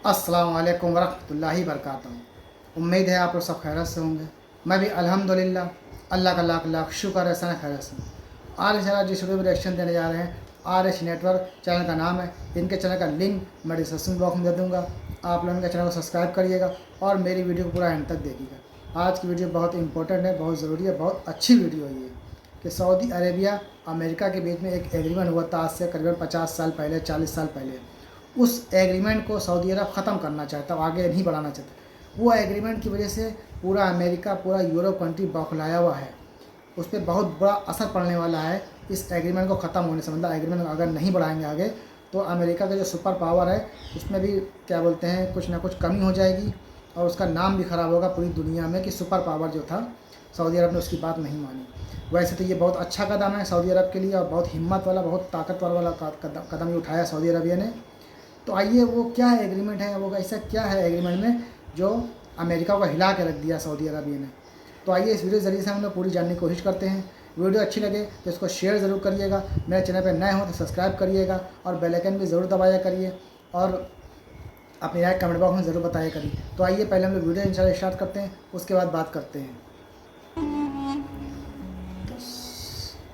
अस्सलाम वालेकुम वरहमतुल्लाहि वबरकातुहू। उम्मीद है आप लोग सब खैरियत से होंगे। मैं भी अल्हम्दुलिल्लाह, अल्लाह का लाख लाख शुक्र है, सना खैरियत से। आज इंशाल्लाह जिस वीडियो में रिएक्शन देने जा रहे हैं, RH नेटवर्क चैनल का नाम है। इनके चैनल का लिंक मैं डिस्क्रिप्शन बॉक्स में दे दूँगा। आप लोग इनके चैनल को सब्सक्राइब करिएगा और मेरी वीडियो को पूरा एंड तक देखिएगा। आज की वीडियो बहुत इंपॉर्टेंट है, बहुत ज़रूरी है, बहुत अच्छी वीडियो है ये कि सऊदी अरेबिया अमेरिका के बीच में एक एग्रीमेंट हुआ था आज से करीबन 50 साल पहले, 40 साल पहले। उस एग्रीमेंट को सऊदी अरब ख़त्म करना चाहता, आगे नहीं बढ़ाना चाहता। वो एग्रीमेंट की वजह से पूरा अमेरिका, पूरा यूरोप कंट्री बौखलाया हुआ है। उस पर बहुत बड़ा असर पड़ने वाला है इस एग्रीमेंट को ख़त्म होने से। मतलब एग्रीमेंट अगर नहीं बढ़ाएंगे आगे तो अमेरिका का जो सुपर पावर है उसमें भी क्या बोलते हैं, कुछ ना कुछ कमी हो जाएगी और उसका नाम भी ख़राब होगा पूरी दुनिया में कि सुपर पावर जो था, सऊदी अरब ने उसकी बात नहीं मानी। वैसे तो ये बहुत अच्छा कदम है सऊदी अरब के लिए और बहुत हिम्मत वाला, बहुत ताकतवर वाला कदम ही उठाया सऊदी अरबिया ने। तो आइए वो क्या है एग्रीमेंट है, वो ऐसा क्या है एग्रीमेंट में जो अमेरिका को हिला के रख दिया सऊदी अरबिया ने। तो आइए इस वीडियो के ज़रिए से हम लोग पूरी जानने की कोशिश करते हैं। वीडियो अच्छी लगे तो इसको शेयर ज़रूर करिएगा, मेरे चैनल पर नए हो तो सब्सक्राइब करिएगा और बेल आइकन भी ज़रूर दबाया करिए और अपनी राय कमेंट बॉक्स में ज़रूर बताया करिए। तो आइए पहले हम लोग वीडियो इंशाल्लाह स्टार्ट करते हैं, उसके बाद बात करते हैं।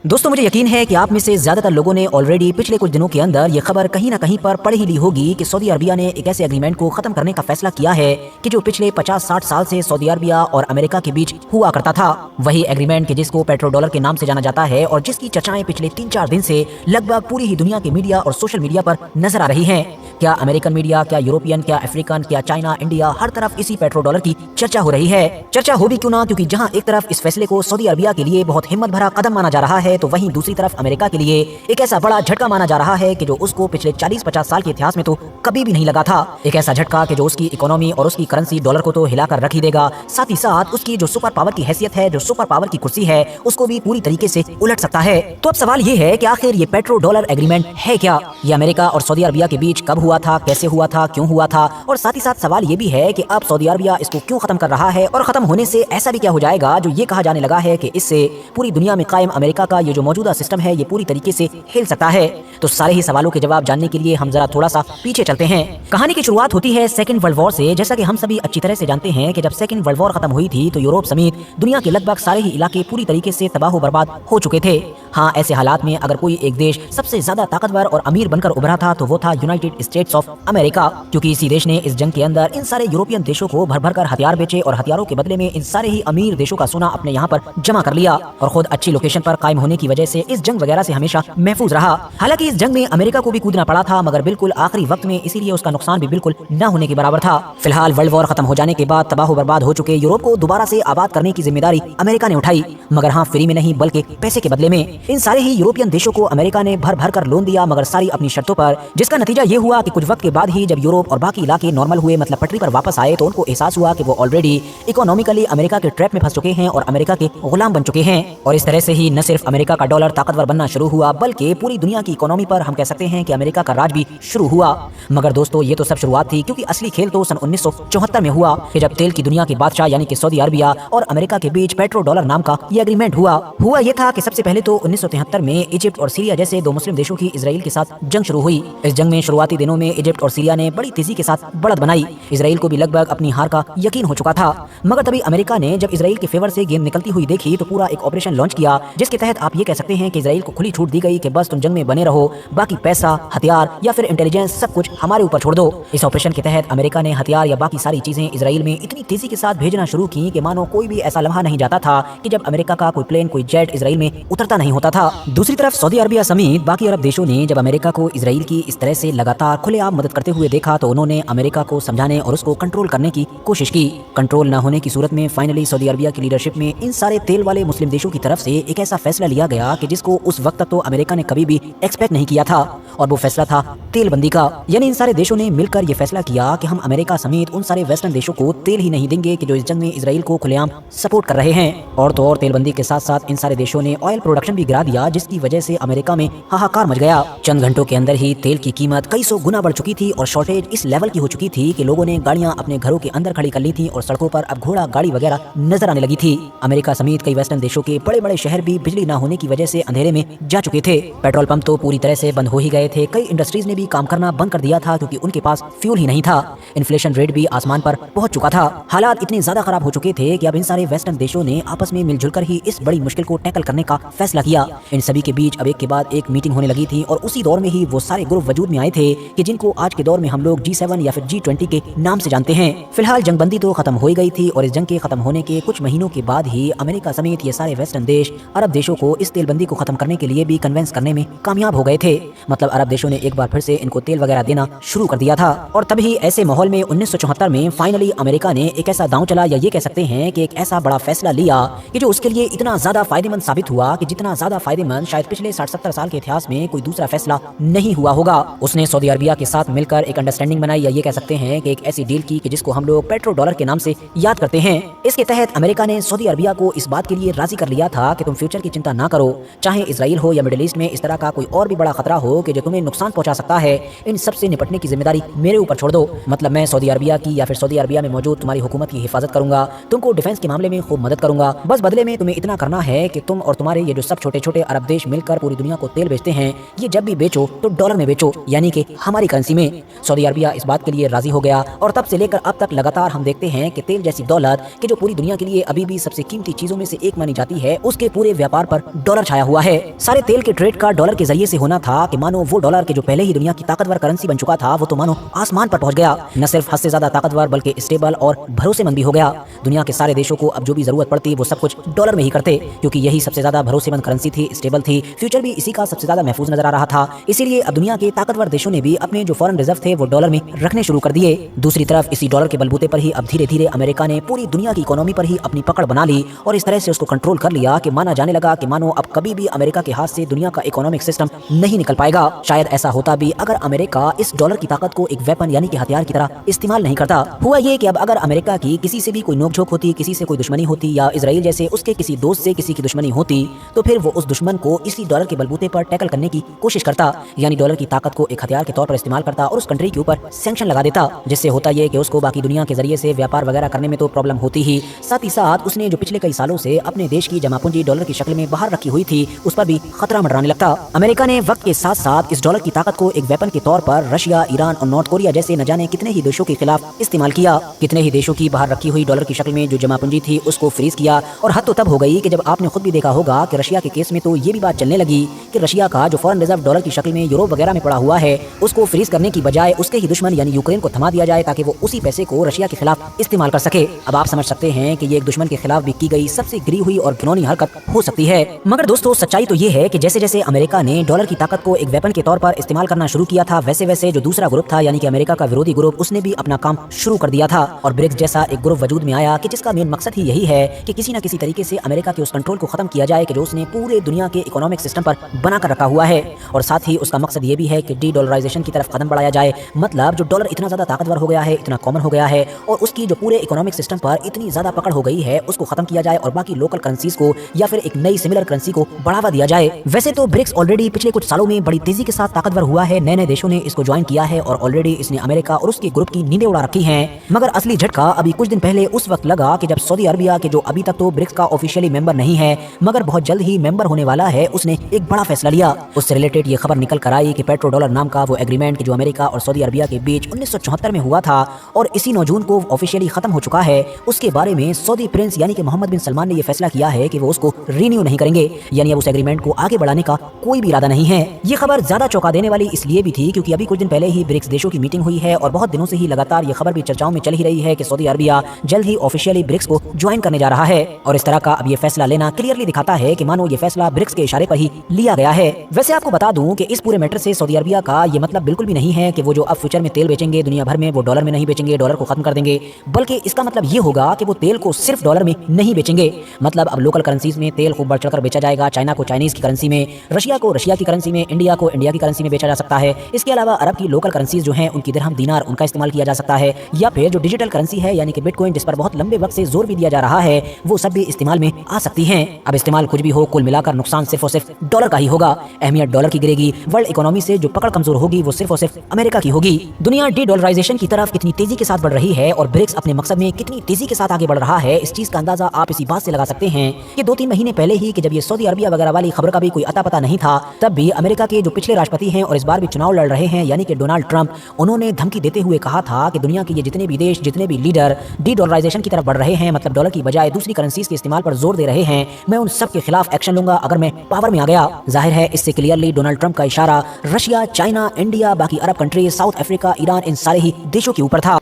दोस्तों, मुझे यकीन है कि आप में से ज्यादातर लोगों ने ऑलरेडी पिछले कुछ दिनों के अंदर ये खबर कहीं ना कहीं पर पढ़ ही ली होगी कि सऊदी अरबिया ने एक ऐसे एग्रीमेंट को खत्म करने का फैसला किया है कि जो पिछले 50-60 साल से सऊदी अरबिया और अमेरिका के बीच हुआ करता था। वही एग्रीमेंट के जिसको पेट्रो डॉलर के नाम से जाना जाता है और जिसकी चर्चाएं पिछले 3-4 दिन से लगभग पूरी ही दुनिया के मीडिया और सोशल मीडिया पर नजर आ रही है। क्या अमेरिकन मीडिया, क्या यूरोपियन, क्या अफ्रीकन, क्या चाइना, इंडिया, हर तरफ इसी पेट्रो डॉलर की चर्चा हो रही है। चर्चा हो भी क्यों ना, क्योंकि जहां एक तरफ इस फैसले को सऊदी अरबिया के लिए बहुत हिम्मत भरा कदम माना जा रहा है तो वहीं दूसरी तरफ अमेरिका के लिए एक ऐसा बड़ा झटका माना जा रहा है कि जो उसको पिछले 40-50 साल के इतिहास में तो कभी भी नहीं लगा था। एक ऐसा झटका कि जो उसकी इकोनॉमी और उसकी करेंसी डॉलर को तो हिलाकर रख ही देगा, साथ ही साथ उसकी जो सुपर पावर की हैसियत है, जो सुपर पावर की कुर्सी है, उसको भी पूरी तरीके से उलट सकता है। तो अब सवाल ये है कि आखिर ये पेट्रो डॉलर एग्रीमेंट है क्या? ये अमेरिका और सऊदी अरबिया के बीच कब हुआ था, कैसे हुआ था, क्यों हुआ था, और साथ ही साथ सवाल ये भी है कि अब सऊदी अरबिया इसको क्यों खत्म कर रहा है और खत्म होने से ऐसा भी क्या हो जाएगा जो ये कहा जाने लगा है कि इससे पूरी दुनिया में कायम अमेरिका का ये जो मौजूदा सिस्टम है ये पूरी तरीके से हिल सकता है। तो सारे ही सवालों के जवाब जानने के लिए हम जरा थोड़ा सा पीछे चलते हैं। कहानी की शुरुआत होती है सेकंड वर्ल्ड वॉर से। जैसा कि हम सभी अच्छी तरह से जानते हैं कि जब सेकंड वर्ल्ड वॉर खत्म हुई थी तो यूरोप समेत दुनिया के लगभग सारे ही इलाके पूरी तरीके से तबाह बर्बाद हो चुके थे। हाँ, ऐसे हालात में अगर कोई एक देश सबसे ज्यादा ताकतवर और अमीर बनकर उभरा था तो वो था यूनाइटेड स्टेट्स ऑफ अमेरिका, क्योंकि इसी देश ने इस जंग के अंदर इन सारे यूरोपियन देशों को भर भर कर हथियार बेचे और हथियारों के बदले में इन सारे ही अमीर देशों का सोना अपने यहाँ पर जमा कर लिया और खुद अच्छी लोकेशन पर कायम होने की वजह से इस जंग वगैरह से हमेशा महफूज रहा। हालांकि इस जंग में अमेरिका को भी कूदना पड़ा था, मगर बिल्कुल आखिरी वक्त में, इसीलिए उसका नुकसान भी बिल्कुल न होने के बराबर था। फिलहाल वर्ल्ड वॉर खत्म हो जाने के बाद तबाह बर्बाद हो चुके यूरोप को दोबारा से आबाद करने की जिम्मेदारी अमेरिका ने उठाई, मगर हाँ, फ्री में नहीं बल्कि पैसे के बदले में। इन सारे ही यूरोपियन देशों को अमेरिका ने भर भर कर लोन दिया, मगर सारी अपनी शर्तों पर, जिसका नतीजा ये हुआ कि कुछ वक्त के बाद ही जब यूरोप और बाकी इलाके नॉर्मल हुए, मतलब पटरी पर वापस आए, तो उनको एहसास हुआ कि वो ऑलरेडी इकोनॉमिकली अमेरिका के ट्रैप में फंस चुके हैं और अमेरिका के गुलाम बन चुके हैं। और इस तरह से ही न सिर्फ अमेरिका का डॉलर ताकतवर बनना शुरू हुआ बल्कि पूरी दुनिया की इकोनॉमी पर हम कह सकते हैं कि अमेरिका का राज भी शुरू हुआ। मगर दोस्तों, ये तो सब शुरुआत थी, क्योंकि असली खेल तो सन 1974 में हुआ कि जब तेल की दुनिया के बादशाह यानी कि सऊदी अरबिया और अमेरिका के बीच पेट्रो डॉलर नाम का ये एग्रीमेंट हुआ ये था कि सबसे पहले तो 1973 में इजिप्ट और सीरिया जैसे दो मुस्लिम देशों की इजराइल के साथ जंग शुरू हुई। इस जंग में शुरुआती दिनों में इजिप्ट और सीरिया ने बड़ी तेजी के साथ बढ़त बनाई। इजराइल को भी लगभग अपनी हार का यकीन हो चुका था, मगर तभी अमेरिका ने जब इजराइल के फेवर से गेंद निकलती हुई देखी तो पूरा एक ऑपरेशन लॉन्च किया, जिसके तहत आप ये कह सकते हैं कि इजराइल को खुली छूट दी गई कि बस तुम जंग में बने रहो, बाकी पैसा, हथियार या फिर इंटेलिजेंस सब कुछ हमारे ऊपर छोड़ दो। इस ऑपरेशन के तहत अमेरिका ने हथियार या बाकी सारी चीजें इजराइल में इतनी तेजी के साथ भेजना शुरू की कि मानो कोई भी ऐसा लम्हा नहीं जाता था कि जब अमेरिका का कोई प्लेन, कोई जेट इजराइल में उतरता नहीं होता था। दूसरी तरफ सऊदी अरबिया समेत बाकी अरब देशों ने जब अमेरिका को इजराइल की इस तरह से लगातार खुलेआम मदद करते हुए देखा तो उन्होंने अमेरिका को समझाने और उसको कंट्रोल करने की कोशिश की। कंट्रोल न होने की सूरत में फाइनली सऊदी अरबिया की लीडरशिप में इन सारे तेल वाले मुस्लिम देशों की तरफ से एक ऐसा फैसला लिया गया कि जिसको उस वक्त तक तो अमेरिका ने कभी भी एक्सपेक्ट नहीं किया था, और वो फैसला था तेल बंदी का। यानी इन सारे देशों ने मिलकर ये फैसला किया कि हम अमेरिका समेत उन सारे वेस्टर्न देशों को तेल ही नहीं देंगे कि जो इस जंग में इजराइल को खुलेआम सपोर्ट कर रहे हैं। और तो और तेल बंदी के साथ साथ इन सारे देशों ने ऑयल प्रोडक्शन भी गिरा दिया, जिसकी वजह से अमेरिका में हाहाकार मच गया। चंद घंटों के अंदर ही तेल की कीमत कई सौ गुना बढ़ चुकी थी और शॉर्टेज इस लेवल की हो चुकी थी कि लोगों ने गाड़ियां अपने घरों के अंदर खड़ी कर ली थी और सड़कों पर अब घोड़ा गाड़ी वगैरह नजर आने लगी थी। अमेरिका समेत कई वेस्टर्न देशों के बड़े बड़े शहर भी बिजली न होने की वजह से अंधेरे में जा चुके थे। पेट्रोल पंप तो पूरी तरह से बंद हो ही गए थे। कई इंडस्ट्रीज ने भी काम करना बंद कर दिया था क्योंकि उनके पास फ्यूल ही नहीं था। इन्फ्लेशन रेट भी आसमान पर पहुंच चुका था। हालात इतने ज्यादा खराब हो चुके थे कि अब इन सारे वेस्टर्न देशों ने आपस में मिलजुल कर ही इस बड़ी मुश्किल को टैकल करने का फैसला किया। इन सभी के बीच अब एक के बाद एक मीटिंग होने लगी थी और उसी दौर में ही वो सारे ग्रुप वजूद में आए थे कि जिनको आज के दौर में हम लोग G7 या फिर G20 के नाम से जानते हैं। फिलहाल जंगबंदी तो खत्म हो ही गई थी और इस जंग के खत्म होने के कुछ महीनों के बाद ही अमेरिका समेत ये सारे वेस्टर्न देश अरब देशों को इस तेलबंदी को खत्म करने के लिए भी कन्वेंस करने में कामयाब हो गए थे। मतलब अरब देशों ने एक बार फिर से इनको तेल वगैरह देना शुरू कर दिया था। और तभी ऐसे माहौल में 1974 में फाइनली अमेरिका ने एक ऐसा दांव चला, या ये कह सकते हैं कि एक ऐसा बड़ा फैसला लिया कि जो उसके लिए इतना ज्यादा फायदेमंद साबित हुआ कि जितना ज्यादा फायदेमंद शायद पिछले 60-70 साल के इतिहास में कोई दूसरा फैसला नहीं हुआ होगा। उसने सऊदी अरबिया के साथ मिलकर एक अंडरस्टैंडिंग बनाई, या ये कह सकते हैं कि एक ऐसी डील की कि जिसको हम लोग पेट्रो डॉलर के नाम से याद करते हैं। इसके तहत अमेरिका ने सऊदी अरबिया को इस बात के लिए राजी कर लिया था कि तुम फ्यूचर की चिंता ना करो, चाहे इजराइल हो या मिडिल ईस्ट में इस तरह का कोई और भी बड़ा खतरा हो कि जो तुम्हें नुकसान पहुंचा सकता है, इन सब से निपटने की जिम्मेदारी मेरे ऊपर छोड़ दो। मतलब मैं सऊदी अरबिया की या फिर सऊदी अरबिया में मौजूद तुम्हारी हुकूमत की हिफाजत करूंगा, तुमको डिफेंस के मामले में खूब मदद करूंगा। बस बदले में तुम्हें इतना करना है कि तुम और तुम्हारे ये जो सब छोटे छोटे अरब देश मिलकर पूरी दुनिया को तेल बेचते हैं, ये जब भी बेचो तो डॉलर में बेचो, यानी कि हमारी करेंसी में। सऊदी अरबिया इस बात के लिए राजी हो गया और तब से लेकर अब तक लगातार हम देखते हैं कि तेल जैसी दौलत कि जो पूरी दुनिया के लिए अभी भी सबसे कीमती चीजों में से एक मानी जाती है, उसके पूरे व्यापार पर डॉलर छाया हुआ है। सारे तेल के ट्रेड का डॉलर के जरिए से होना था कि मानो वो डॉलर के जो पहले ही दुनिया की ताकतवर करेंसी बन चुका था, वो तो मानो आसमान पर पहुंच गया। न सिर्फ हद से ज्यादा ताकतवर बल्कि स्टेबल और भरोसेमंद भी हो गया। दुनिया के सारे देशों को अब जो भी जरूरत पड़ती वो सब कुछ डॉलर में ही करते, क्योंकि यही सबसे ज्यादा भरोसेमंद करेंसी थी, स्टेबल थी, फ्यूचर भी इसी का सबसे ज्यादा महफूज नजर आ रहा था। इसीलिए अब दुनिया के ताकतवर देशों ने भी अपने जो फॉरेन रिजर्व थे वो डॉलर में रखने शुरू कर दिए। दूसरी तरफ इसी डॉलर के बलबूते पर ही अब धीरे धीरे अमेरिका ने पूरी दुनिया की इकोनॉमी पर ही अपनी पकड़ बना ली और इस तरह से उसको कंट्रोल कर लिया कि माना जाने लगा कि मानो अब कभी भी अमेरिका के हाथ से दुनिया का इकोनॉमिक सिस्टम नहीं निकल पाएगा। शायद ऐसा होता भी अगर अमेरिका इस डॉलर की ताकत को एक वेपन यानी कि हथियार की तरह इस्तेमाल नहीं करता। हुआ ये कि अब अगर अमेरिका की किसी से भी कोई नोकझोंक होती, किसी से कोई दुश्मनी होती या इजराइल जैसे उसके किसी दोस्त से किसी की दुश्मनी होती, तो फिर वो उस दुश्मन को इसी डॉलर के बलबूते पर टैकल करने की कोशिश करता, यानी डॉलर की ताकत को एक हथियार के तौर पर इस्तेमाल करता और उस कंट्री के ऊपर सैंक्शन लगा देता, जिससे होता यह कि उसको बाकी दुनिया के जरिए से व्यापार वगैरह करने में तो प्रॉब्लम होती ही, साथ ही साथ उसने जो पिछले कई सालों से अपने देश की जमापूंजी डॉलर की शक्ल में बाहर रखी हुई थी, उस पर भी खतरा मंडराने लगता। अमेरिका ने वक्त के साथ साथ इस डॉलर की ताकत को एक वेपन के तौर पर रशिया, ईरान और नॉर्थ कोरिया जैसे न जाने कितने ही देशों के खिलाफ इस्तेमाल किया। कितने ही देशों की बाहर रखी हुई डॉलर की शक्ल में जो जमापूंजी थी उसको फ्रीज किया। और हद तो तब हो गई कि जब आपने खुद भी देखा होगा कि रशिया के केस में तो ये भी बात चलने लगी कि रशिया का जो फॉरेन रिजर्व डॉलर की शक्ल में यूरोप वगैरह में पड़ा हुआ है, उसको फ्रीज करने की बजाय उसके ही दुश्मन यानी यूक्रेन को थमा दिया जाए ताकि वो उसी पैसे को रशिया के खिलाफ इस्तेमाल कर सके। अब आप समझ सकते हैं कि ये एक दुश्मन के खिलाफ भी की गई सबसे गिरी हुई और घिनौनी हरकत हो सकती है। मगर दोस्तों सच्चाई तो ये है कि जैसे जैसे अमेरिका ने डॉलर की ताकत को एक वेपन के तौर पर इस्तेमाल करना शुरू किया था, वैसे वैसे जो दूसरा ग्रुप था यानी कि अमेरिका का विरोधी ग्रुप, उसने भी अपना काम शुरू कर दिया था और ब्रिक्स जैसा एक ग्रुप वजूद में आया कि जिसका मेन मकसद ही यही है कि किसी न किसी तरीके से अमेरिका के उस कंट्रोल को खत्म किया जाए कि जो उसने पूरे दुनिया के इकोनॉमिक सिस्टम पर बना कर रखा हुआ है। और साथ ही उसका मकसद ये भी है कि डी डॉलराइजेशन की तरफ कदम बढ़ाया जाए। मतलब जो डॉलर इतना ज्यादा ताकतवर हो गया है, इतना कॉमन हो गया है और उसकी जो पूरे इकोनॉमिक सिस्टम पर इतनी ज्यादा पकड़ हो गई है, उसको खत्म किया जाए और बाकी लोकल करेंसीज को या फिर एक नई सिमिलर करेंसी को बढ़ावा दिया जाए। वैसे तो ब्रिक्स ऑलरेडी पिछले कुछ सालों में बड़ी तेजी के साथ ताकतवर हुआ है, नए नए देशों ने इसको ज्वाइन किया है और ऑलरेडी इसने अमेरिका और उसके ग्रुप की नींदें उड़ा रखी हैं। मगर असली झटका अभी कुछ दिन पहले उस वक्त लगा कि जब सऊदी अरबिया के जो अभी तक तो ब्रिक्स का ऑफिशियली मेंबर नहीं है मगर बहुत जल्द ही मेंबर होने वाला है, उसने एक बड़ा फैसला लिया। उससे रिलेटेड ये खबर निकल कर आई कि पेट्रो डॉलर नाम का वो एग्रीमेंट जो अमेरिका और सऊदी अरबिया के बीच 1974 में हुआ था और इसी 9 जून को ऑफिशियली खत्म हो चुका है, उसके बारे में सऊदी प्रिंस यानी कि मोहम्मद बिन सलमान ने ये फैसला किया है कि वो उसको रिन्यू नहीं करेंगे, यानी अब उस एग्रीमेंट को आगे बढ़ाने का कोई भी इरादा नहीं है। ये खबर ज्यादा चौंका देने वाली इसलिए भी थी क्योंकि अभी कुछ दिन पहले ही ब्रिक्स देशों की मीटिंग हुई है और बहुत दिनों से ही लगातार ये खबर भी चर्चाओं में चल ही रही है कि सऊदी अरबिया जल्द ही ऑफिशियली ब्रिक्स को ज्वाइन करने जा रहा है। और इस तरह का अब ये फैसला लेना क्लियरली दिखाता है कि मानो ये फैसला ब्रिक्स के इशारे पर ही लिया गया है। वैसे आपको बता दूं कि इस पूरे मैटर से सऊदी अरबिया का ये मतलब बिल्कुल भी नहीं है कि वो जो अब फ्यूचर में तेल बेचेंगे दुनिया भर में वो डॉलर में नहीं बेचेंगे, डॉलर को खत्म कर देंगे, बल्कि इसका मतलब ये होगा कि वो तेल को सिर्फ डॉलर में नहीं बेचेंगे। मतलब अब लोकल करेंसीज में तेल खूब बढ़ चढ़कर बेचा जाएगा। चाइना को चाइनीज की करेंसी में, रशिया को रशिया की करेंसी में, इंडिया को इंडिया की करेंसी में बेचा जा सकता है। इसके अलावा अरब की लोकल करेंसीज जो हैं उनकी दिरहम दीनार उनका इस्तेमाल किया जा सकता है, या फिर जो डिजिटल करेंसी है यानी कि बिटकॉइन जिस पर बहुत लंबे वक्त से जोर भी दिया जा रहा है वो सब भी इस्तेमाल में आ सकती हैं। अब इस्तेमाल कुछ भी हो, कुल मिला मिलाकर नुकसान सिर्फ और सिर्फ डॉलर का ही होगा। अहमियत डॉलर की गिरेगी। वर्ल्ड इकोनॉमी से जो पकड़ कमजोर होगी वो सिर्फ और सिर्फ अमेरिका की होगी। दुनिया डी डॉलराइजेशन की तरफ कितनी तेजी के साथ बढ़ रही है और ब्रिक्स अपने मकसद में कितनी तेजी के साथ आगे बढ़ रहा है, इस चीज का अंदाजा आप इसी बात से लगा सकते हैं कि 2-3 महीने पहले ही कि जब ये सऊदी अरबिया वगैरह वाली खबर का भी कोई अता पता नहीं था, तब भी अमेरिका के जो पिछले राष्ट्रपति हैं और इस बार भी चुनाव लड़ रहे हैं यानी कि डोनाल्ड ट्रंप, उन्होंने धमकी देते हुए कहा था कि दुनिया के ये जितने भी देश, जितने भी लीडर डी डॉलराइजेशन की तरफ बढ़ रहे हैं, मतलब डॉलर की बजाय दूसरी करेंसीज के इस्तेमाल पर जोर दे रहे हैं, मैं उन सब के खिलाफ एक्शन लूंगा अगर मैं पावर में आ गया। जाहिर है इससे क्लियरली डोनाल्ड ट्रंप का इशारा रशिया, चाइना, इंडिया, बाकी Arab countries, South Africa, Iran, इन सारे ही देशों के ऊपर था।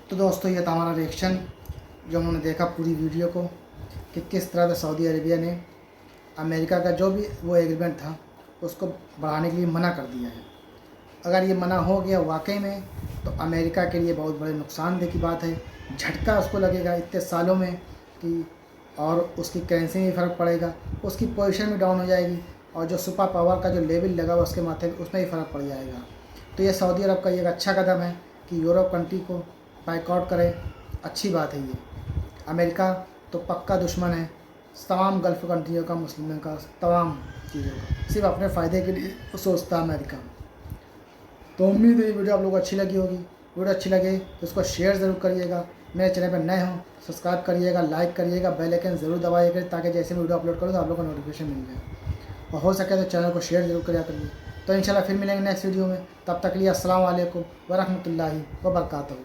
तो दोस्तों ये था हमारा रिएक्शन, जो हमने देखा पूरी वीडियो को कि किस तरह से सऊदी अरेबिया ने अमेरिका का जो भी वो एग्रीमेंट था उसको बढ़ाने के लिए मना कर दिया है। अगर ये मना हो गया वाकई में तो अमेरिका के लिए बहुत बड़े नुकसानदेह की बात है। झटका उसको लगेगा इतने सालों में कि, और उसकी करेंसी में फ़र्क पड़ेगा, उसकी पोजीशन भी डाउन हो जाएगी और जो सुपर पावर का जो लेवल लगा हुआ उसके माथे उसमें भी फ़र्क पड़ जाएगा। तो ये सऊदी अरब का एक अच्छा कदम है कि यूरोप कंट्री को बाइकआउट करे, अच्छी बात है ये। अमेरिका तो पक्का दुश्मन है तमाम गल्फ़ कंट्रियों का, मुस्लिमों का, तमाम चीज़ों का, सिर्फ अपने फ़ायदे के लिए सोचता है अमेरिका। तो उम्मीद है ये वीडियो आप लोगों को अच्छी लगी होगी। वीडियो अच्छी लगे तो उसको शेयर ज़रूर करिएगा। मेरे चैनल पर नए हों सब्सक्राइब करिएगा, लाइक करिएगा, बेल आइकन ज़रूर दबाइएगा ताकि जैसे वीडियो अपलोड करूँ तो आप लोगों को नोटिफिकेशन मिल जाए। और हो सके तो चैनल को शेयर ज़रूर करिए करिए। तो इंशाल्लाह फिर मिलेंगे नेक्स्ट वीडियो में। तब तक के लिए अस्सलाम वालेकुम व रहमतुल्लाहि व बरकातहू।